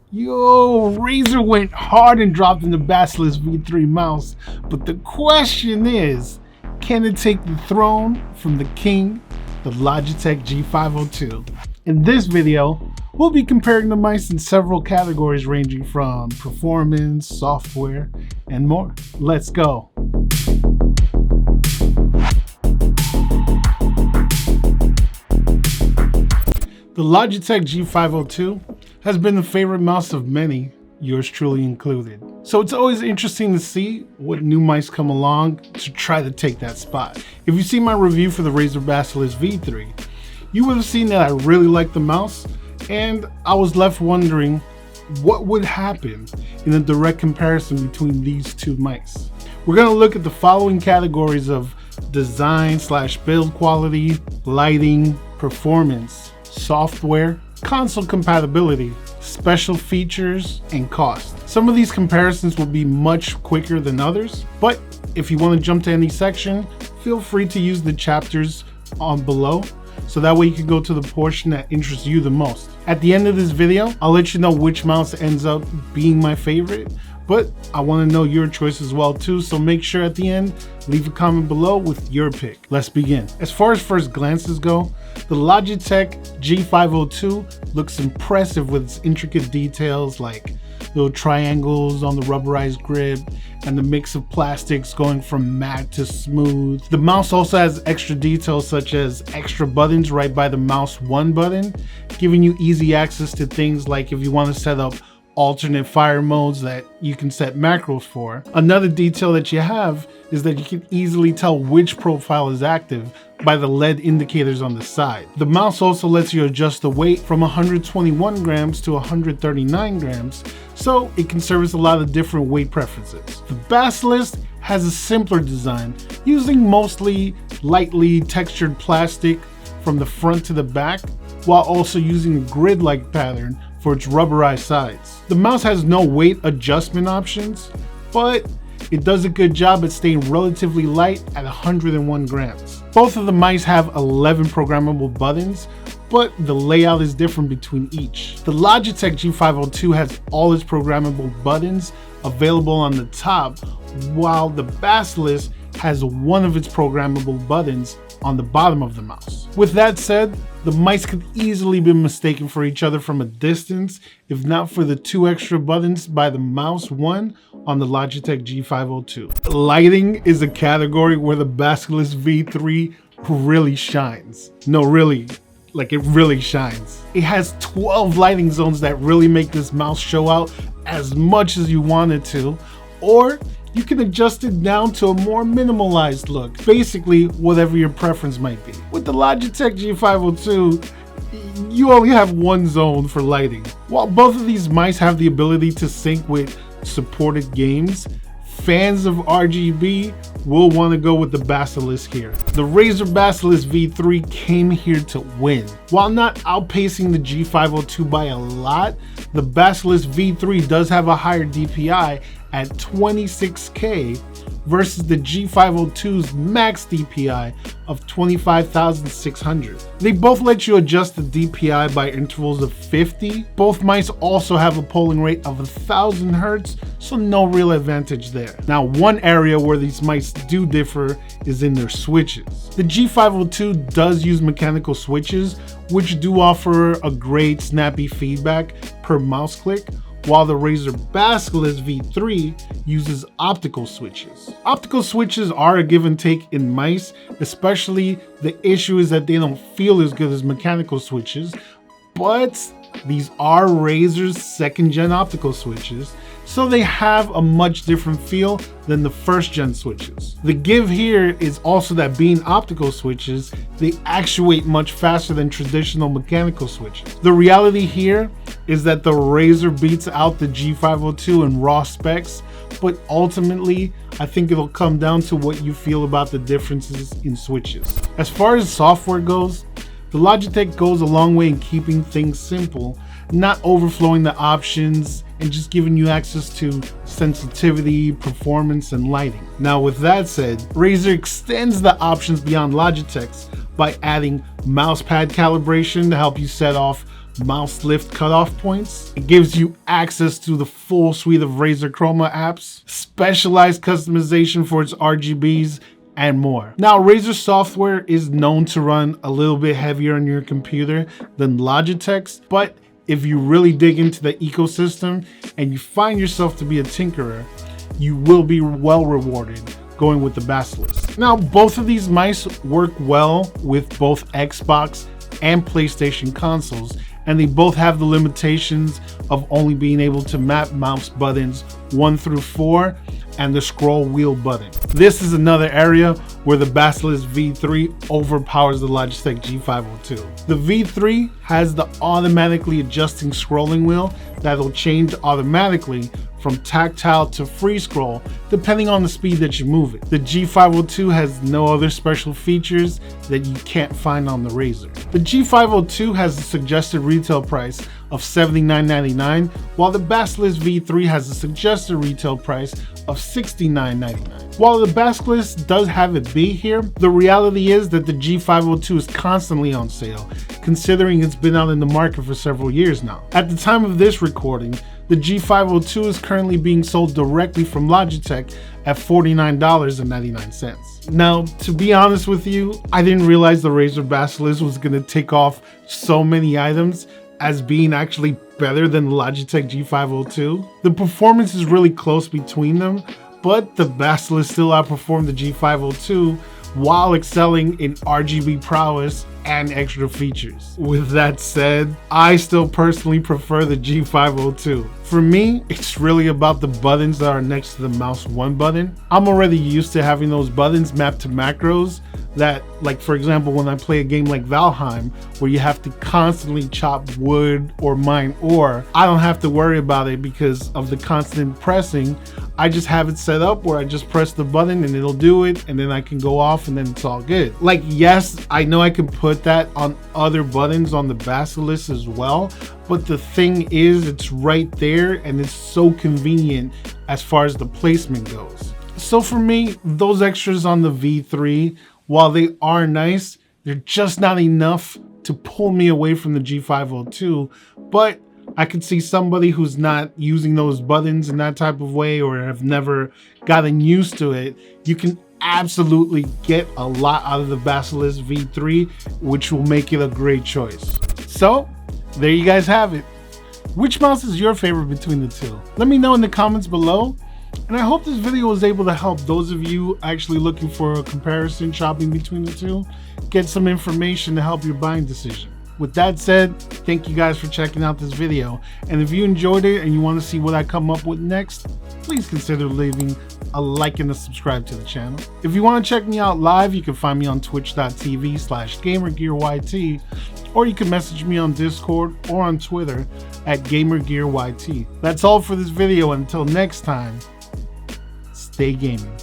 Yo, Razer went hard and dropped in the Basilisk V3 mouse, but the question is, can it take the throne from the king, the Logitech G502? In this video, we'll be comparing the mice in several categories ranging from performance, software, and more. Let's go. The Logitech G502 has been the favorite mouse of many, yours truly included. So it's always interesting to see what new mice come along to try to take that spot. If you see my review for the Razer Basilisk V3, you would have seen that I really like the mouse, and I was left wondering what would happen in a direct comparison between these two mice. We're going to look at the following categories of design / build quality, lighting, performance, software, console compatibility, special features, and cost. Some of these comparisons will be much quicker than others, but if you want to jump to any section, feel free to use the chapters on below, so that way you can go to the portion that interests you the most. At the end of this video, I'll let you know which mouse ends up being my favorite, but I want to know your choice as well too, so make sure at the end, leave a comment below with your pick. Let's begin. As far as first glances go, the Logitech G502 looks impressive with its intricate details like little triangles on the rubberized grip and the mix of plastics going from matte to smooth. The mouse also has extra details such as extra buttons right by the mouse 1 button, giving you easy access to things like if you want to set up alternate fire modes that you can set macros for. Another detail that you have is that you can easily tell which profile is active by the LED indicators on the side. The mouse also lets you adjust the weight from 121 grams to 139 grams, so it can service a lot of different weight preferences. The Basilisk has a simpler design, using mostly lightly textured plastic from the front to the back, while also using a grid-like pattern for its rubberized sides. The mouse has no weight adjustment options, but it does a good job at staying relatively light at 101 grams. Both of the mice have 11 programmable buttons, but the layout is different between each. The Logitech G502 has all its programmable buttons available on the top, while the Basilisk has one of its programmable buttons on the bottom of the mouse. With that said, the mice could easily be mistaken for each other from a distance, if not for the 2 extra buttons by the mouse 1 on the Logitech G502. Lighting is a category where the Basilisk V3 really shines. No, really, like it really shines. It has 12 lighting zones that really make this mouse show out as much as you want it to, or you can adjust it down to a more minimalized look, basically whatever your preference might be. With the Logitech G502, you only have one zone for lighting. While both of these mice have the ability to sync with supported games, fans of RGB will want to go with the Basilisk here. The Razer Basilisk V3 came here to win. While not outpacing the G502 by a lot, the Basilisk V3 does have a higher DPI at 26K versus the G502's max DPI of 25,600. They both let you adjust the DPI by intervals of 50. Both mice also have a polling rate of 1000 Hz, so no real advantage there. Now, one area where these mice do differ is in their switches. The G502 does use mechanical switches, which do offer a great snappy feedback per mouse click, while the Razer Basilisk V3 uses optical switches. Optical switches are a give and take in mice, especially the issue is that they don't feel as good as mechanical switches, but these are Razer's 2nd gen optical switches, so they have a much different feel than the 1st gen switches. The give here is also that being optical switches, they actuate much faster than traditional mechanical switches. The reality here is that the Razer beats out the G502 in raw specs, but ultimately, I think it'll come down to what you feel about the differences in switches. As far as software goes, the Logitech goes a long way in keeping things simple, not overflowing the options and just giving you access to sensitivity, performance, and lighting. Now, with that said, Razer extends the options beyond Logitech's by adding mouse pad calibration to help you set off mouse lift cutoff points. It gives you access to the full suite of Razer Chroma apps, specialized customization for its RGBs, and more. Now, Razer software is known to run a little bit heavier on your computer than Logitech's, but if you really dig into the ecosystem and you find yourself to be a tinkerer, you will be well rewarded going with the Basilisk. Now, both of these mice work well with both Xbox and PlayStation consoles, and they both have the limitations of only being able to map mouse buttons 1 through 4 and the scroll wheel button. This is another area where the Basilisk V3 overpowers the Logitech G502. The V3 has the automatically adjusting scrolling wheel that'll change automatically from tactile to free scroll depending on the speed that you move it. The G502 has no other special features that you can't find on the Razer. The G502 has a suggested retail price of $79.99, while the Basilisk V3 has a suggested retail price of $69.99. While the Basilisk does have it beat here, the reality is that the G502 is constantly on sale, considering it's been out in the market for several years now. At the time of this recording, the G502 is currently being sold directly from Logitech at $49.99. Now, to be honest with you, I didn't realize the Razer Basilisk was going to take off so many items as being actually better than the Logitech G502. The performance is really close between them, but the Basilisk still outperformed the G502 while excelling in RGB prowess and extra features. With that said, I still personally prefer the G502. For me, it's really about the buttons that are next to the mouse 1 button. I'm already used to having those buttons mapped to macros that, like for example, when I play a game like Valheim, where you have to constantly chop wood or mine ore, I don't have to worry about it because of the constant pressing. I just have it set up where I just press the button and it'll do it, and then I can go off and then it's all good. Like, yes, I know I can put that on other buttons on the Basilisk as well, but the thing is, it's right there and it's so convenient as far as the placement goes. So for me, those extras on the V3, while they are nice, they're just not enough to pull me away from the G502, but I could see somebody who's not using those buttons in that type of way or have never gotten used to it, you can absolutely get a lot out of the Basilisk V3, which will make it a great choice. So there you guys have it. Which mouse is your favorite between the two? Let me know in the comments below. And I hope this video was able to help those of you actually looking for a comparison shopping between the two, get some information to help your buying decision. With that said, thank you guys for checking out this video. And if you enjoyed it and you want to see what I come up with next, please consider leaving a like and a subscribe to the channel. If you want to check me out live, you can find me on twitch.tv/GamerGearYT, or you can message me on Discord or on Twitter at GamerGearYT. That's all for this video. Until next time, stay gaming.